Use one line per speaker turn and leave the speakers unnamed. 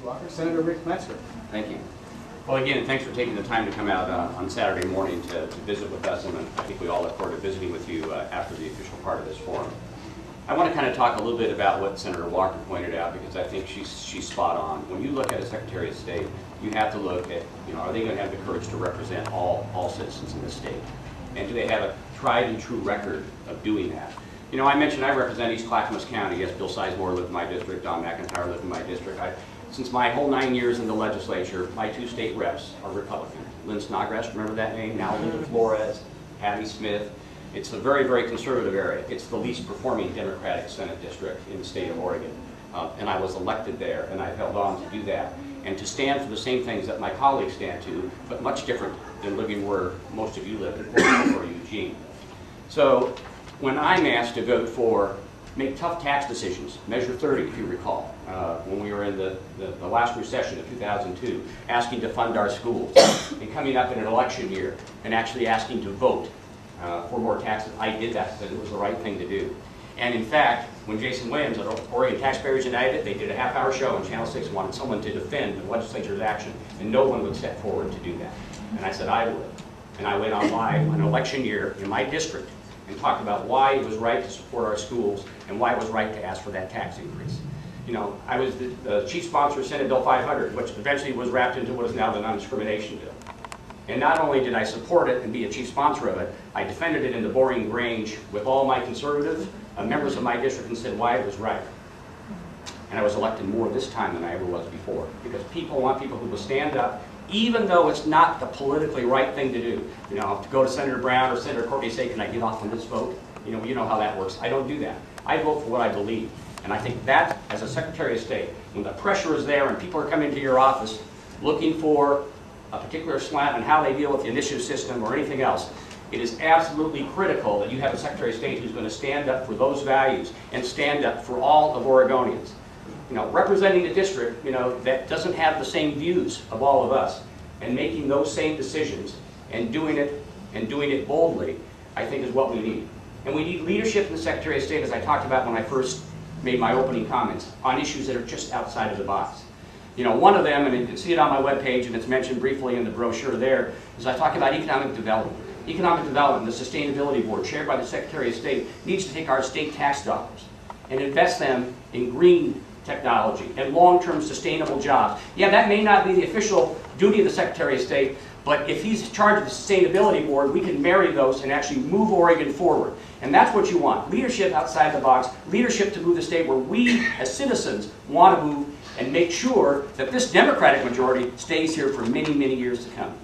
Walker. Senator Rick Metsger.
Thank you. Well, again, thanks for taking the time to come out on Saturday morning to visit with us, and I think we all look forward to visiting with you after the official part of this forum. I want to kind of talk a little bit about what Senator Walker pointed out, because I think she's spot on. When you look at a Secretary of State, you have to look at, are they going to have the courage to represent all citizens in the state? And do they have a tried and true record of doing that? I mentioned I represent East Clackamas County. Yes, Bill Sizemore lived in my district, Don McIntyre lived in my district. Since my whole 9 years in the legislature, my 2 state reps are Republican. Lynn Snodgrass, remember that name? Now Linda Flores, Patty Smith. It's a very, very conservative area. It's the least performing Democratic Senate district in the state of Oregon. And I was elected there, and I've held on to do that. And to stand for the same things that my colleagues stand to, but much different than living where most of you live, in Portland or Eugene. So when I'm asked to vote for, make tough tax decisions, Measure 30, if you recall, when we were in the last recession of 2002, asking to fund our schools, and coming up in an election year, and actually asking to vote for more taxes, I did that because it was the right thing to do. And in fact, when Jason Williams at Oregon Taxpayers United, they did a half-hour show on Channel 6 and wanted someone to defend the legislature's action, and no one would step forward to do that. And I said I would. And I went on live on an election year in my district and talked about why it was right to support our schools and why it was right to ask for that tax increase. I was the chief sponsor of Senate Bill 500, which eventually was wrapped into what is now the non-discrimination bill. And not only did I support it and be a chief sponsor of it, I defended it in the Boring Grange with all my conservative members of my district and said why it was right. And I was elected more this time than I ever was before, because people want people who will stand up, even though it's not the politically right thing to do. To go to Senator Brown or Senator Courtney and say, can I get off on this vote? You know how that works. I don't do that. I vote for what I believe. And I think that, as a Secretary of State, when the pressure is there and people are coming to your office looking for a particular slant on how they deal with the initiative system or anything else, it is absolutely critical that you have a Secretary of State who's going to stand up for those values and stand up for all of Oregonians. Representing a district, that doesn't have the same views of all of us, and making those same decisions and doing it boldly, I think is what we need. And we need leadership in the Secretary of State, as I talked about when I first made my opening comments, on issues that are just outside of the box. One of them, and you can see it on my webpage, and it's mentioned briefly in the brochure there, is I talk about economic development. Economic development, the Sustainability Board, chaired by the Secretary of State, needs to take our state tax dollars and invest them in green technology and long-term sustainable jobs. Yeah, that may not be the official duty of the Secretary of State, but if he's in charge of the Sustainability Board, we can marry those and actually move Oregon forward. And that's what you want. Leadership outside the box, leadership to move the state where we, as citizens, want to move and make sure that this Democratic majority stays here for many, many years to come.